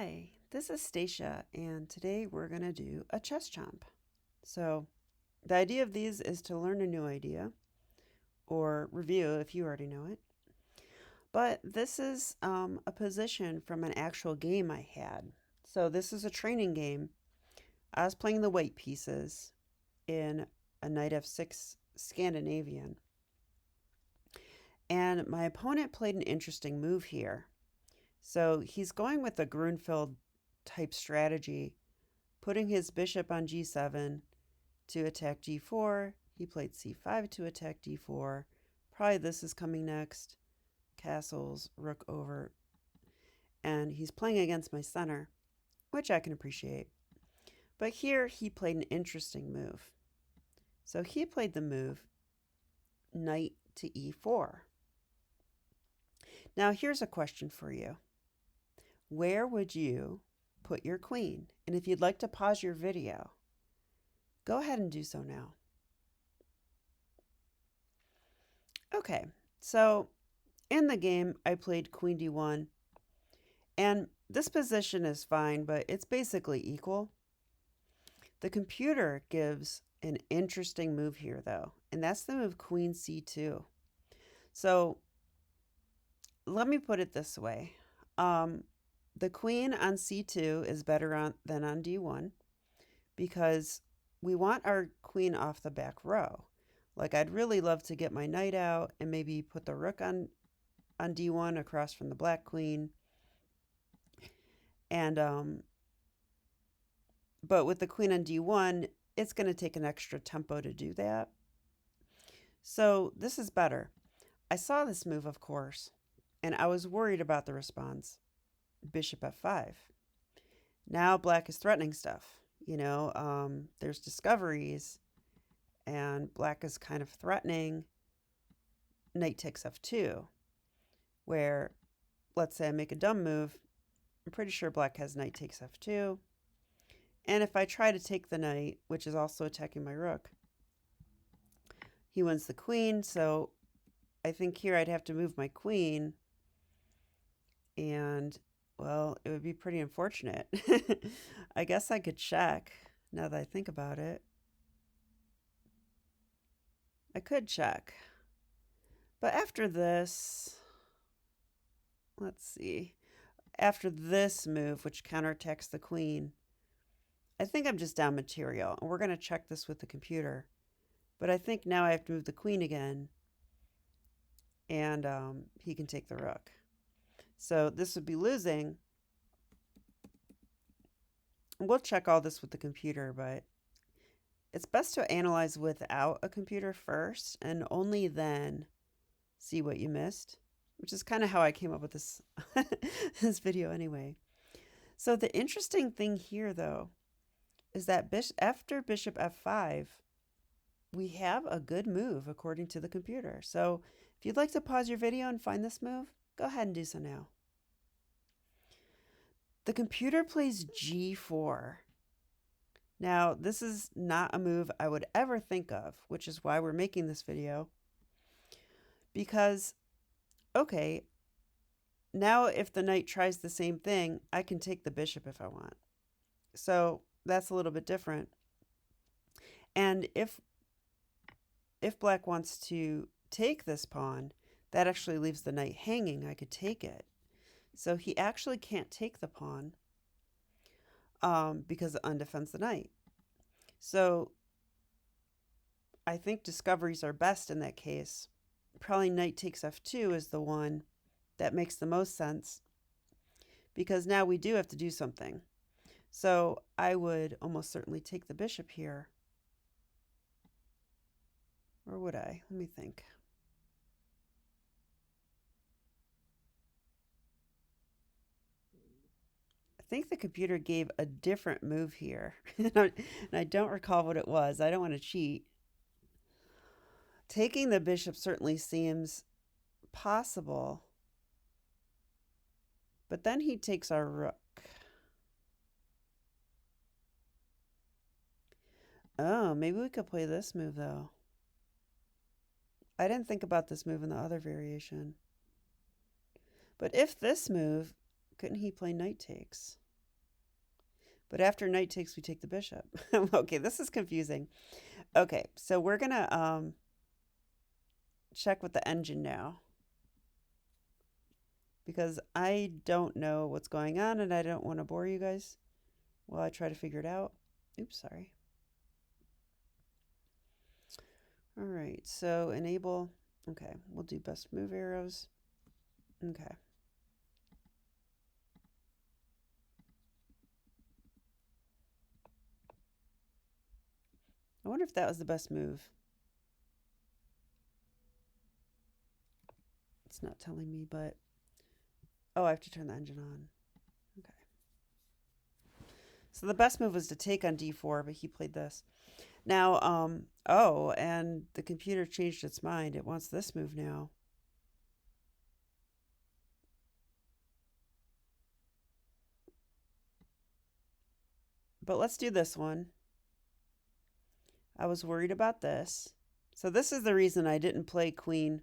Hi, this is Stacia, and today we're going to do a chess chomp. So, the idea of these is to learn a new idea or review if you already know it. But this is a position from an actual game I had. So, this is a training game. I was playing the white pieces in a Nf6 Scandinavian. And my opponent played an interesting move here. So he's going with a Grunfeld type strategy, putting his bishop on g7 to attack g4. He played c5 to attack d4. Probably this is coming next. Castles, rook over. And he's playing against my center, which I can appreciate. But here he played an interesting move. So he played the move knight to e4. Now here's a question for you. Where would you put your queen? And if you'd like to pause your video, go ahead and do so now. Okay, so in the game, I played queen d1, and this position is fine, but it's basically equal. The computer gives an interesting move here, though, and that's the move queen c2. So let me put it this way. The queen on c2 is better than on d1 because we want our queen off the back row. Like, I'd really love to get my knight out and maybe put the rook on d1 across from the black queen. And but with the queen on d1, it's going to take an extra tempo to do that. So this is better. I saw this move, of course, and I was worried about the response. Bishop f5. Now black is threatening stuff. There's discoveries, and black is kind of threatening knight takes f2, where, let's say I make a dumb move, I'm pretty sure black has knight takes f2. And if I try to take the knight, which is also attacking my rook, he wins the queen. So I think here I'd have to move my queen. And, well, it would be pretty unfortunate. I guess I could check now that I think about it. I could check. But after this, let's see. After this move, which counterattacks the queen, I think I'm just down material. And we're going to check this with the computer. But I think now I have to move the queen again. And he can take the rook. So this would be losing. We'll check all this with the computer, but it's best to analyze without a computer first and only then see what you missed, which is kind of how I came up with this, this video anyway. So the interesting thing here, though, is that after bishop f5, we have a good move according to the computer. So if you'd like to pause your video and find this move, go ahead and do so now. The computer plays g4. Now, this is not a move I would ever think of, which is why we're making this video. Because, okay, now if the knight tries the same thing, I can take the bishop if I want. So that's a little bit different. And if black wants to take this pawn, that actually leaves the knight hanging. I could take it. So he actually can't take the pawn because it undefends the knight. So I think discoveries are best in that case. Probably knight takes f2 is the one that makes the most sense because now we do have to do something. So I would almost certainly take the bishop here. Or would I? Let me think. I think the computer gave a different move here. And I don't recall what it was. I don't want to cheat. Taking the bishop certainly seems possible. But then he takes our rook. Oh, maybe we could play this move, though. I didn't think about this move in the other variation. But if this move, couldn't he play knight takes? But after knight takes, we take the bishop. Okay, this is confusing. Okay, so we're going to check with the engine now. Because I don't know what's going on and I don't want to bore you guys while I try to figure it out. Oops, sorry. All right, so enable. Okay, we'll do best move arrows. Okay. I wonder if that was the best move. It's not telling me, but... Oh, I have to turn the engine on. Okay. So the best move was to take on d4, but he played this. Now, oh, and the computer changed its mind. It wants this move now. But let's do this one. I was worried about this. So this is the reason I didn't play queen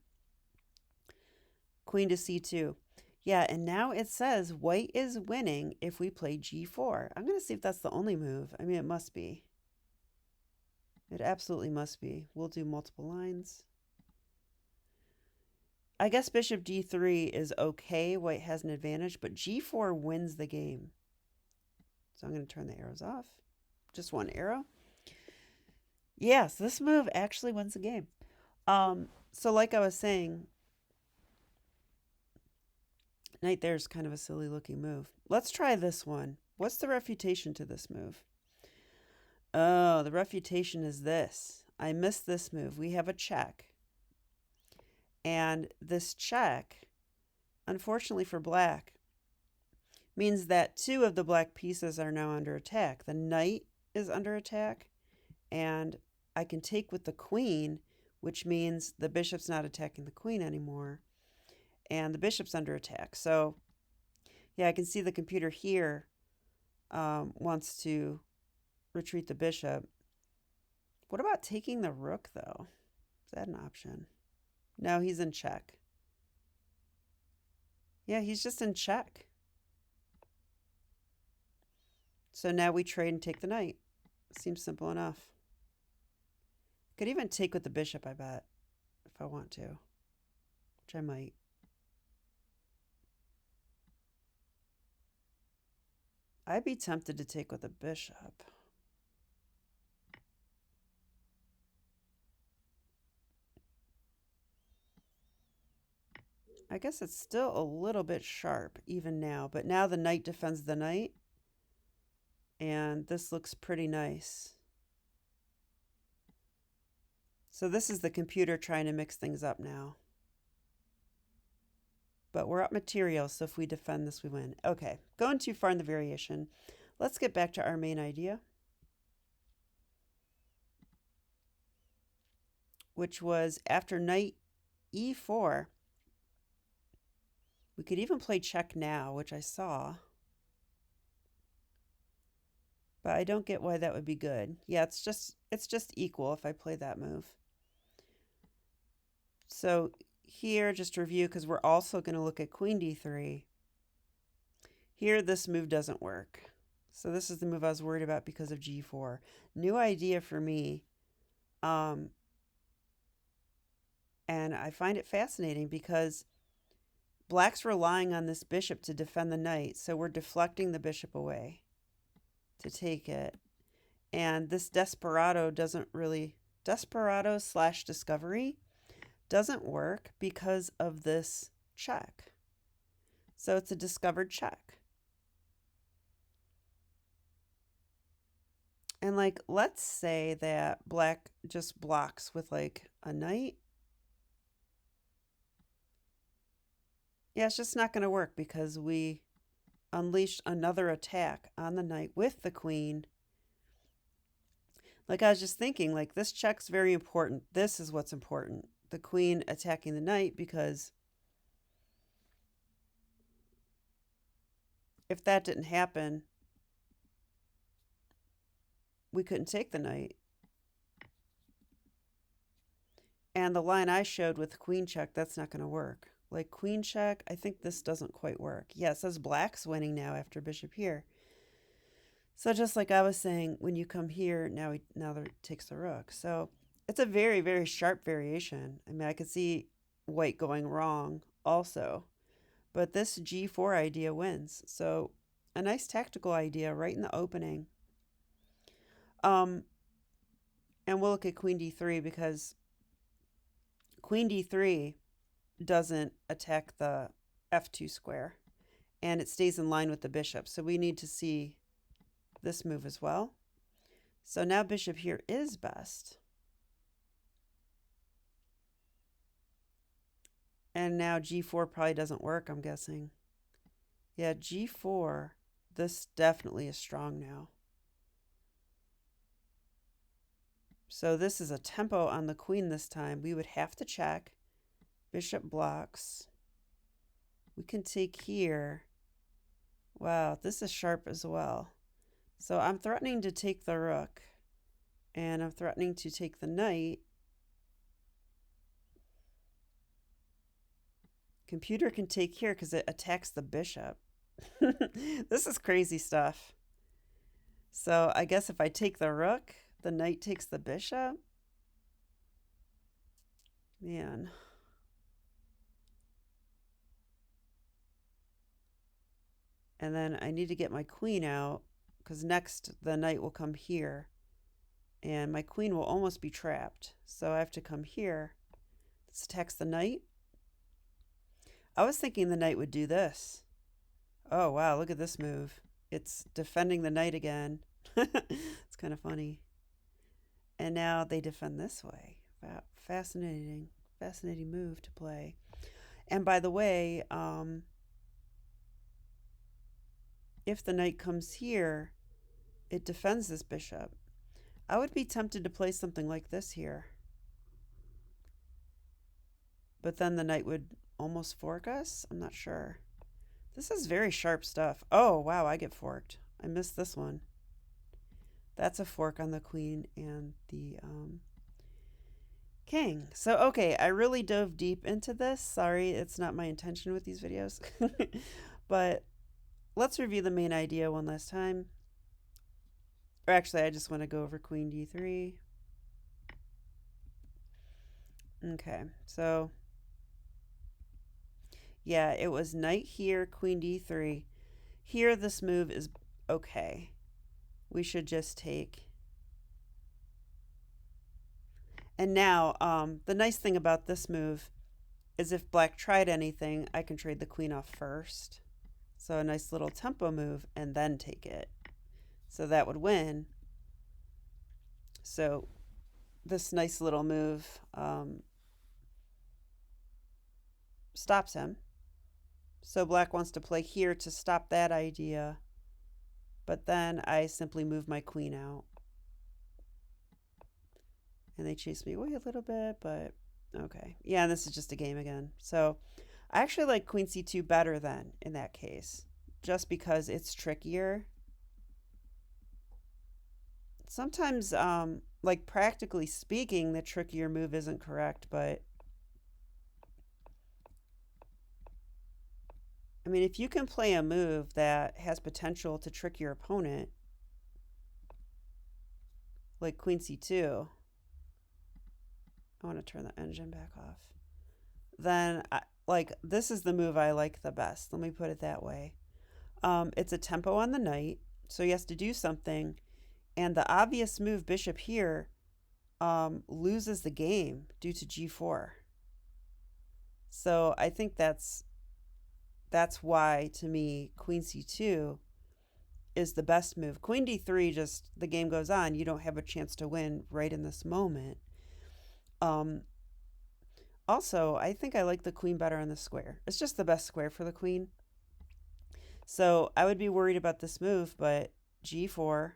to c2. Yeah, and now it says white is winning if we play g4. I'm going to see if that's the only move. I mean, it must be. It absolutely must be. We'll do multiple lines. I guess bishop d3 is okay. White has an advantage, but g4 wins the game. So I'm going to turn the arrows off. Just one arrow. Yes, this move actually wins the game. So like I was saying, knight there is kind of a silly looking move. Let's try this one. What's the refutation to this move? Oh, the refutation is this. I missed this move. We have a check. And this check, unfortunately for black, means that two of the black pieces are now under attack. The knight is under attack, and I can take with the queen, which means the bishop's not attacking the queen anymore, and the bishop's under attack. So, yeah, I can see the computer here wants to retreat the bishop. What about taking the rook, though? Is that an option? No, he's in check. Yeah, he's just in check. So now we trade and take the knight. Seems simple enough. Could even take with the bishop, I bet, if I want to, which I might. I'd be tempted to take with the bishop. I guess it's still a little bit sharp even now, but now the knight defends the knight, and this looks pretty nice. So this is the computer trying to mix things up now. But we're up material, so if we defend this, we win. Okay, going too far in the variation. Let's get back to our main idea, which was after knight e4, we could even play check now, which I saw. But I don't get why that would be good. Yeah, it's just equal if I play that move. So here, just to review, because we're also going to look at queen d3. Here, this move doesn't work. So this is the move I was worried about because of g4. New idea for me. And I find it fascinating because black's relying on this bishop to defend the knight. So we're deflecting the bishop away to take it. And this desperado / discovery doesn't work because of this check. So it's a discovered check. And like, let's say that black just blocks with like a knight. Yeah, it's just not going to work because we unleashed another attack on the knight with the queen. Like I was just thinking, like this check's very important. This is what's important. The queen attacking the knight, because if that didn't happen, we couldn't take the knight. And the line I showed with queen check, that's not going to work. Like queen check, I think this doesn't quite work. Yeah, it says black's winning now after bishop here. So just like I was saying, when you come here, now it takes the rook. So it's a very, very sharp variation. I mean, I could see white going wrong also, but this G4 idea wins. So a nice tactical idea right in the opening. Um, and we'll look at Queen D3 because Queen D3 doesn't attack the F2 square and it stays in line with the bishop. So we need to see this move as well. So now bishop here is best. And now G4 probably doesn't work, I'm guessing. Yeah, G4, this definitely is strong now. So this is a tempo on the queen this time. We would have to check. Bishop blocks. We can take here. Wow, this is sharp as well. So I'm threatening to take the rook. And I'm threatening to take the knight. Computer can take here because it attacks the bishop. This is crazy stuff. So I guess if I take the rook, the knight takes the bishop. Man. And then I need to get my queen out because next the knight will come here. And my queen will almost be trapped. So I have to come here. This attacks the knight. I was thinking the knight would do this. Oh, wow, look at this move. It's defending the knight again. It's kind of funny. And now they defend this way. Wow, fascinating move to play. And by the way, if the knight comes here, it defends this bishop. I would be tempted to play something like this here. But then the knight would almost fork us? I'm not sure. This is very sharp stuff. Oh, wow, I get forked. I missed this one. That's a fork on the queen and the king. So, okay, I really dove deep into this. Sorry, it's not my intention with these videos. But let's review the main idea one last time. Or actually, I just want to go over Queen D3. Okay, so yeah, it was knight here, Queen D3. Here, this move is okay. We should just take. And now, the nice thing about this move is if black tried anything, I can trade the queen off first. So a nice little tempo move and then take it. So that would win. So this nice little move stops him. So black wants to play here to stop that idea. But then I simply move my queen out. And they chase me away a little bit, but okay. Yeah, this is just a game again. So I actually like Queen C2 better then in that case, just because it's trickier. Sometimes, like practically speaking, the trickier move isn't correct, but I mean, if you can play a move that has potential to trick your opponent, like Queen C2, I want to turn the engine back off, then like this is the move I like the best. Let me put it that way. It's a tempo on the knight, so he has to do something, and the obvious move bishop here loses the game due to G4. So I think that's why, to me, Queen C2 is the best move. Queen D3, just the game goes on. You don't have a chance to win right in this moment. Also, I think I like the queen better on the square. It's just the best square for the queen. So I would be worried about this move, but G4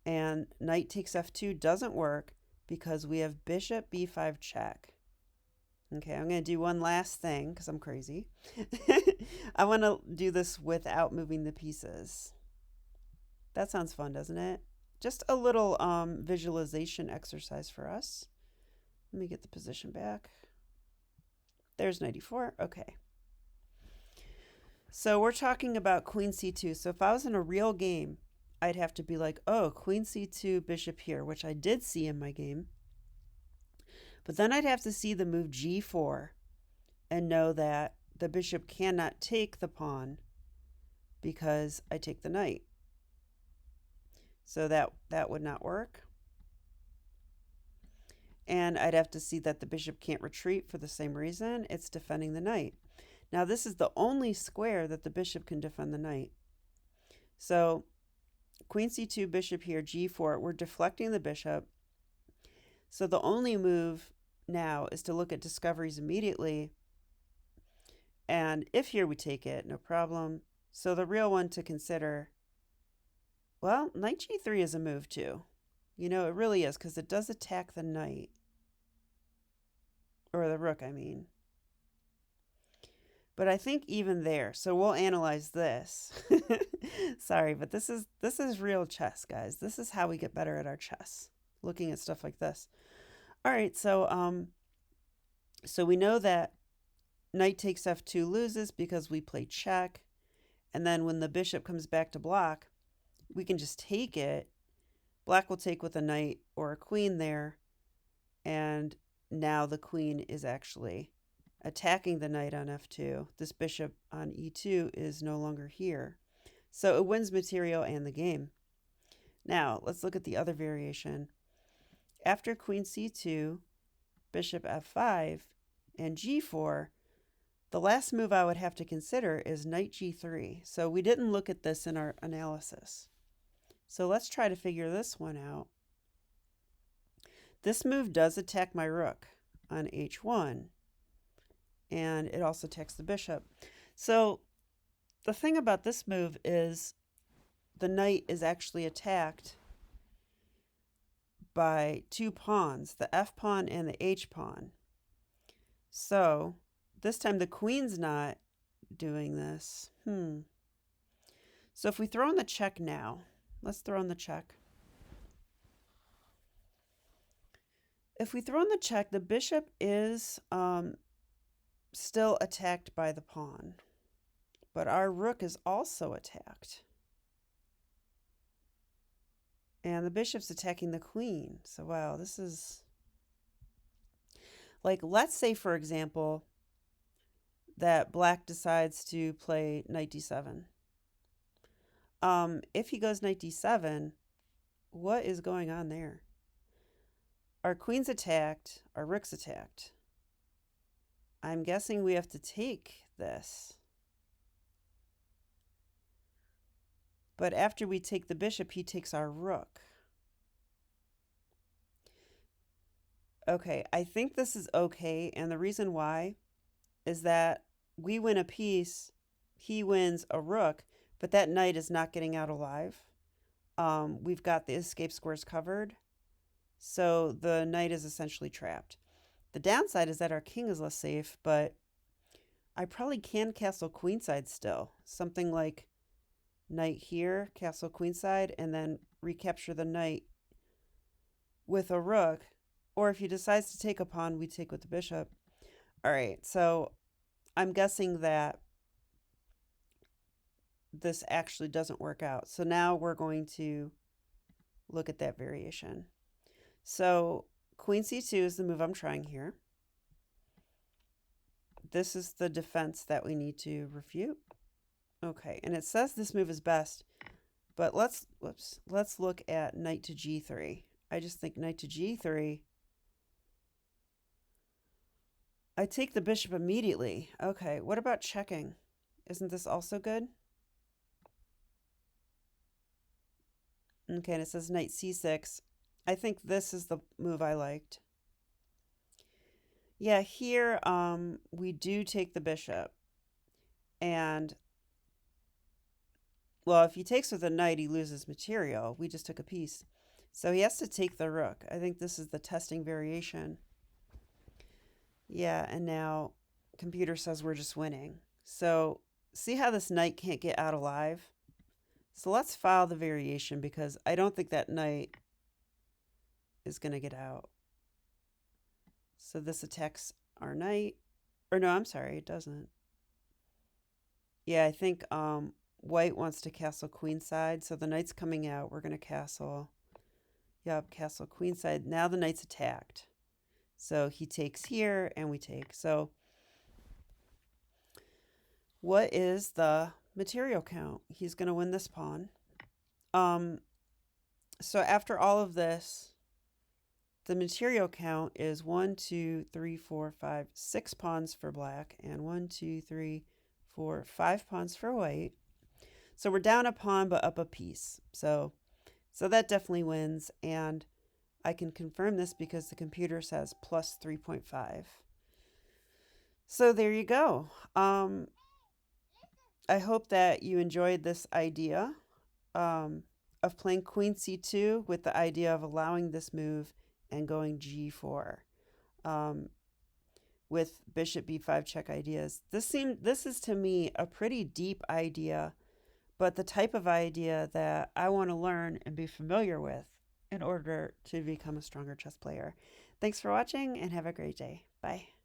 and knight takes F2 doesn't work because we have bishop B5 check. Okay, I'm going to do one last thing because I'm crazy. I want to do this without moving the pieces. That sounds fun, doesn't it? Just a little visualization exercise for us. Let me get the position back. There's 94. Okay. So we're talking about Queen C2. So if I was in a real game, I'd have to be like, oh, queen c2, bishop here, which I did see in my game. But then I'd have to see the move g4 and know that the bishop cannot take the pawn because I take the knight. So that would not work. And I'd have to see that the bishop can't retreat for the same reason. It's defending the knight. Now, this is the only square that the bishop can defend the knight. So queen c2, bishop here, g4, we're deflecting the bishop. So the only move now is to look at discoveries immediately. And if here we take it, no problem. So the real one to consider, well, knight g3 is a move too. You know, it really is, because it does attack the knight. Or the rook, I mean. But I think even there, so we'll analyze this. Sorry, but this is real chess, guys. This is how we get better at our chess, looking at stuff like this. All right, so we know that knight takes f2 loses because we play check. And then when the bishop comes back to block, we can just take it. Black will take with a knight or a queen there. And now the queen is actually attacking the knight on f2. This bishop on e2 is no longer here. So it wins material and the game. Now, let's look at the other variation. After queen c2, bishop f5, and g4, the last move I would have to consider is knight g3. So we didn't look at this in our analysis. So let's try to figure this one out. This move does attack my rook on h1, and it also attacks the bishop. So the thing about this move is the knight is actually attacked by two pawns, the f pawn and the h pawn. So this time the queen's not doing this. So if we throw in the check now, let's throw in the check. If we throw in the check, the bishop is still attacked by the pawn, but our rook is also attacked. And the bishop's attacking the queen. So, wow, this is like, let's say, for example, that black decides to play knight d7. If he goes knight d7, what is going on there? Our queen's attacked, our rook's attacked. I'm guessing we have to take this. But after we take the bishop, he takes our rook. Okay, I think this is okay, and the reason why is that we win a piece, he wins a rook, but that knight is not getting out alive. We've got the escape squares covered, so the knight is essentially trapped. The downside is that our king is less safe, but I probably can castle queenside still. Something like knight here, castle queenside, and then recapture the knight with a rook. Or if he decides to take a pawn, we take with the bishop. All right, so I'm guessing that this actually doesn't work out. So now we're going to look at that variation. So queen c2 is the move I'm trying here. This is the defense that we need to refute. Okay, and it says this move is best, but let's look at knight to g3. I just think knight to g3. I take the bishop immediately. Okay, what about checking? Isn't this also good? Okay, and it says knight c6. I think this is the move I liked. Yeah, here we do take the bishop. And, well, if he takes with a knight, he loses material. We just took a piece. So he has to take the rook. I think this is the testing variation. Yeah, and now computer says we're just winning. So see how this knight can't get out alive? So let's file the variation because I don't think that knight is going to get out. So this attacks our knight. Or no, I'm sorry, it doesn't. Yeah, I think white wants to castle queenside, so the knight's coming out. We're going to castle. Yep, castle queenside. Now the knight's attacked. So he takes here and we take. So what is the material count? He's going to win this pawn. So after all of this, the material count is 1, 2, 3, 4, 5, 6 pawns for black, and 1, 2, 3, 4, 5 pawns for white. So we're down a pawn but up a piece. So that definitely wins, and I can confirm this because the computer says plus 3.5. So there you go. I hope that you enjoyed this idea of playing queen c2 with the idea of allowing this move and going g4 with bishop b5 check ideas. This is to me a pretty deep idea, but the type of idea that I want to learn and be familiar with in order to become a stronger chess player. Thanks for watching and have a great day. Bye.